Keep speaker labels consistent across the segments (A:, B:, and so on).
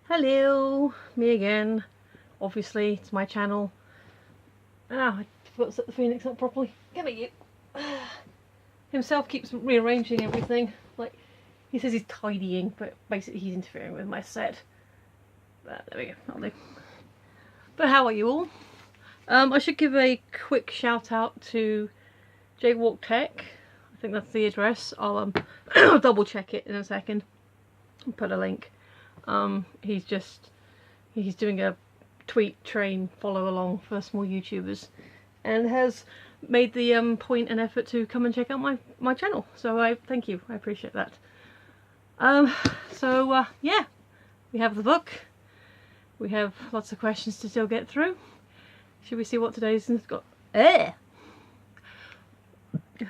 A: Hello, me again. Obviously, it's my channel. Ah, I forgot to set the phoenix up properly. Come here, you. Himself keeps rearranging everything. Like, he says he's tidying, but basically he's interfering with my set. But there we go, that'll do. But how are you all? I should give a quick shout out to Jaywalk Tech. I think that's the address. I'll double check it in a second and put a link. He's doing a tweet train follow along for small YouTubers and has made the point and effort to come and check out my channel. So I thank you, I appreciate that. Yeah, we have the book. We have lots of questions to still get through. Should we see what today's got?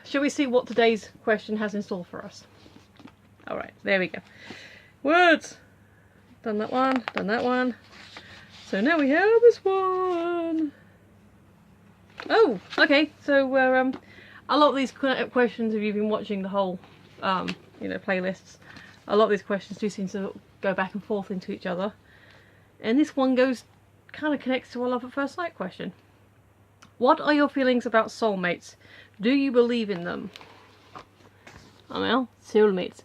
A: Shall we see what today's question has in store for us? Alright, there we go. Words! Done that one, done that one. So now we have this one. Oh, okay. So a lot of these questions, if you've been watching the whole, playlists, a lot of these questions do seem to go back and forth into each other. And this one kind of connects to a love at first sight question. What are your feelings about soulmates? Do you believe in them? Oh well, soulmates.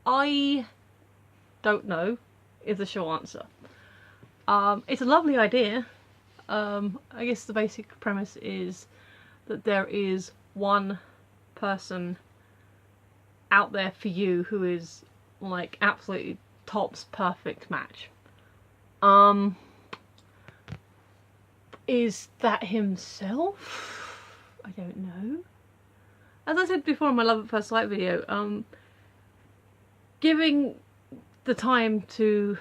A: I don't know is the short answer. It's a lovely idea. I guess the basic premise is that there is one person out there for you who is like absolutely tops perfect match. Is that himself? I don't know. As I said before in my love at first sight video, taking the time to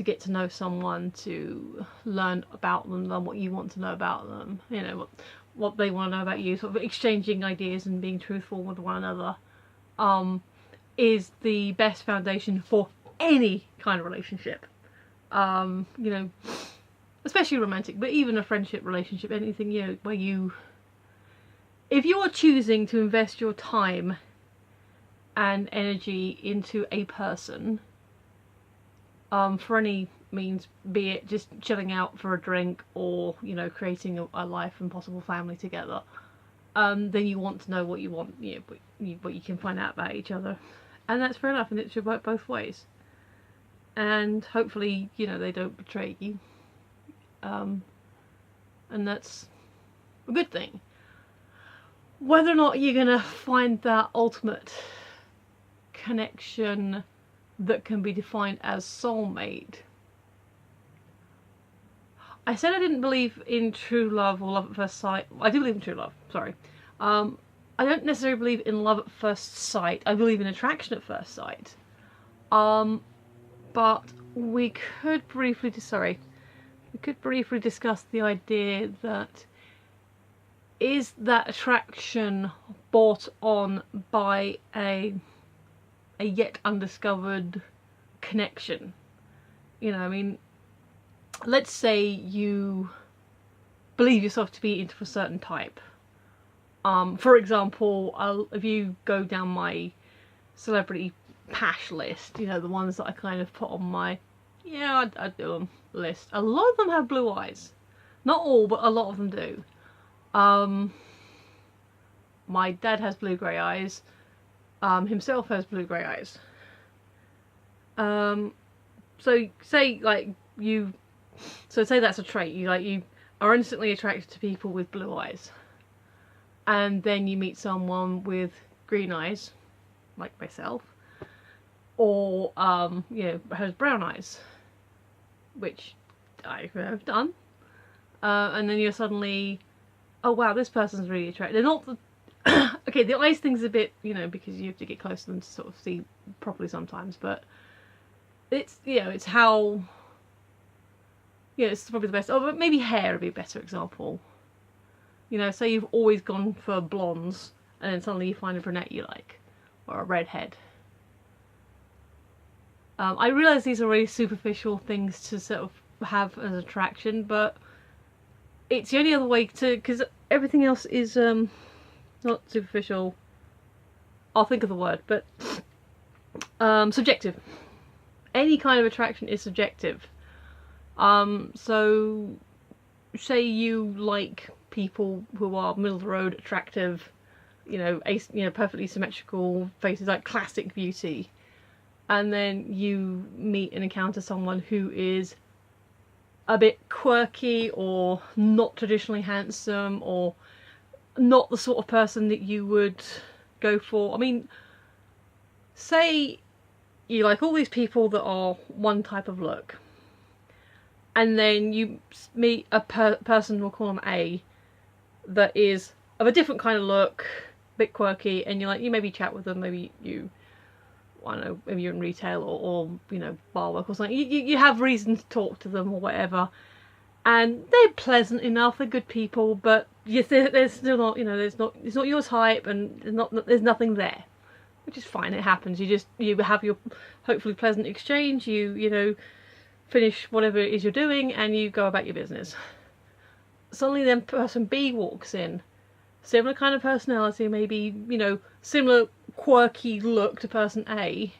A: get to know someone, to learn about them, learn what you want to know about them, you know, what they want to know about you, sort of exchanging ideas and being truthful with one another, is the best foundation for any kind of relationship. You know, especially romantic, but even a friendship relationship, anything, you know, where if you are choosing to invest your time and energy into a person, for any means, be it just chilling out for a drink or, you know, creating a life and possible family together, then you want to know what you want, you know, what you can find out about each other. And that's fair enough, and it should work both ways. And hopefully, you know, they don't betray you. And that's a good thing. Whether or not you're gonna find that ultimate connection that can be defined as soulmate. I said I didn't believe in true love or love at first sight. I do believe in true love, sorry. I don't necessarily believe in love at first sight. I believe in attraction at first sight. But we could briefly discuss the idea that is that attraction brought on by a yet undiscovered connection. You know, I mean, let's say you believe yourself to be into a certain type. For example, if you go down my celebrity pash list, you know, the ones that I kind of put on my, yeah, I'd do them list. A lot of them have blue eyes. Not all, but a lot of them do. My dad has blue-grey eyes. Himself has blue-grey eyes. So say that's a trait. You are instantly attracted to people with blue eyes. And then you meet someone with green eyes, like myself. Or, you know, has brown eyes, which I have done. And then you're suddenly, oh wow, this person's really attractive. They're not the, okay, the eyes thing's a bit, you know, because you have to get close to them to sort of see properly sometimes, but it's, you know, it's how, yeah, it's probably the best. Oh, but maybe hair would be a better example. You know, say you've always gone for blondes, and then suddenly you find a brunette you like, or a redhead. I realise these are really superficial things to sort of have as attraction, but it's the only other way to, because everything else is not superficial I'll think of the word, but subjective. Any kind of attraction is subjective. So say you like people who are middle of the road, attractive, perfectly symmetrical faces, like classic beauty, and then you meet and encounter someone who is a bit quirky or not traditionally handsome or not the sort of person that you would go for. I mean, say you like all these people that are one type of look, and then you meet a person, we'll call them A, that is of a different kind of look, a bit quirky, and you maybe chat with them, maybe I don't know, maybe you're in retail or bar work or something. You have reason to talk to them or whatever, and they're pleasant enough, they're good people, but there's still not, it's not your type, and there's nothing there, which is fine. It happens. You have your hopefully pleasant exchange. You finish whatever it is you're doing, and you go about your business. Suddenly, then person B walks in, similar kind of personality, maybe similar quirky look to person A,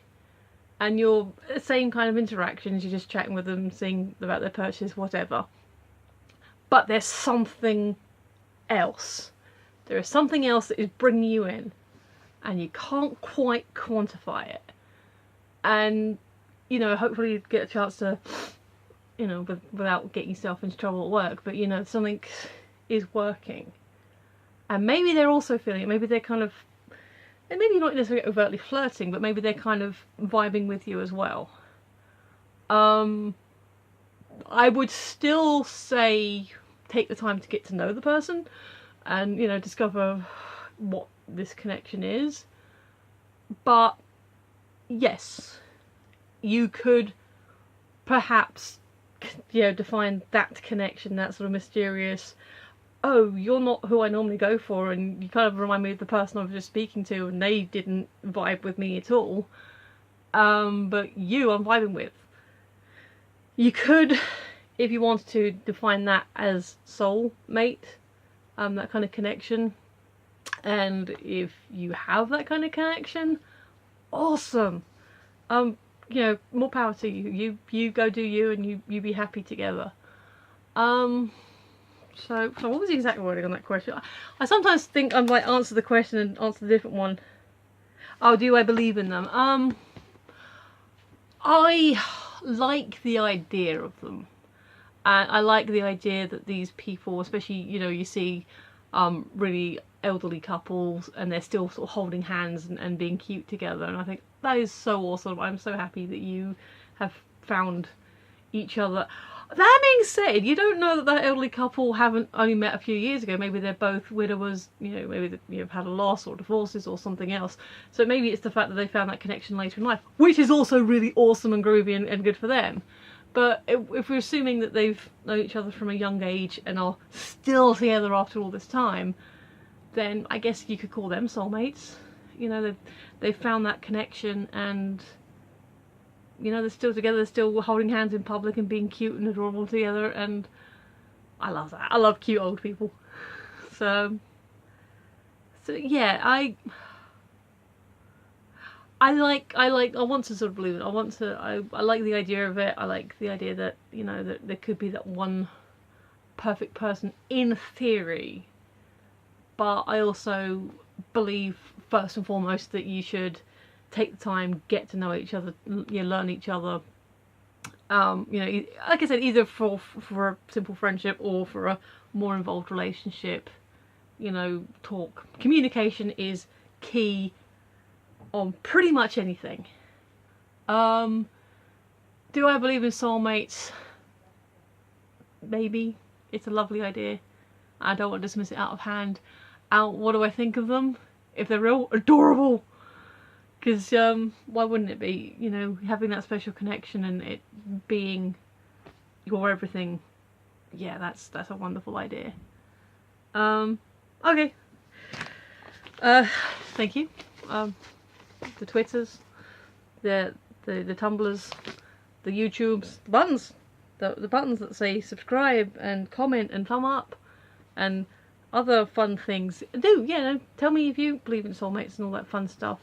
A: and you're the same kind of interactions. You're just chatting with them, seeing about their purchase, whatever. But there's something else. There is something else that is bringing you in, and you can't quite quantify it. And hopefully you get a chance to, without getting yourself into trouble at work, but something is working. And maybe they're also feeling it. Maybe they're kind of, and maybe not necessarily overtly flirting, but maybe they're kind of vibing with you as well. I would still say take the time to get to know the person and, discover what this connection is. But yes, you could perhaps, define that connection, that sort of mysterious, oh, you're not who I normally go for, and you kind of remind me of the person I was just speaking to, and they didn't vibe with me at all. But you, I'm vibing with. You could, if you wanted to, define that as soulmate, that kind of connection. And if you have that kind of connection, awesome. More power to you. You go do you, and you be happy together. So what was the exact wording on that question? I sometimes think I might answer the question and answer the different one. Oh, do I believe in them? I like the idea of them. And I like the idea that these people, especially, you see really elderly couples, and they're still sort of holding hands and being cute together. And I think that is so awesome. I'm so happy that you have found each other. That being said, you don't know that elderly couple haven't only met a few years ago. Maybe they're both widowers, maybe they've had a loss or divorces or something else. So maybe it's the fact that they found that connection later in life, which is also really awesome and groovy and good for them. But if we're assuming that they've known each other from a young age and are still together after all this time, then I guess you could call them soulmates. They've found that connection, and they're still together, they're still holding hands in public and being cute and adorable together, and I love that. I love cute old people. So yeah, I want to sort of believe it. I like the idea of it. I like the idea that, that there could be that one perfect person in theory, but I also believe first and foremost that you should take the time, get to know each other, learn each other. Like I said, either for a simple friendship or for a more involved relationship. Talk. Communication is key on pretty much anything. Do I believe in soulmates? Maybe. It's a lovely idea. I don't want to dismiss it out of hand. What do I think of them? If they're real, adorable. Because why wouldn't it be? Having that special connection and it being your everything. Yeah, that's a wonderful idea. Okay. Thank you. The Twitters, the Tumblrs, the YouTubes, the buttons, the buttons that say subscribe and comment and thumb up, and other fun things, do, you know, tell me if you believe in soulmates and all that fun stuff.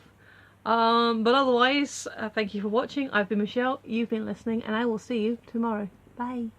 A: But otherwise, thank you for watching. I've been Michelle, you've been listening, and I will see you tomorrow. Bye.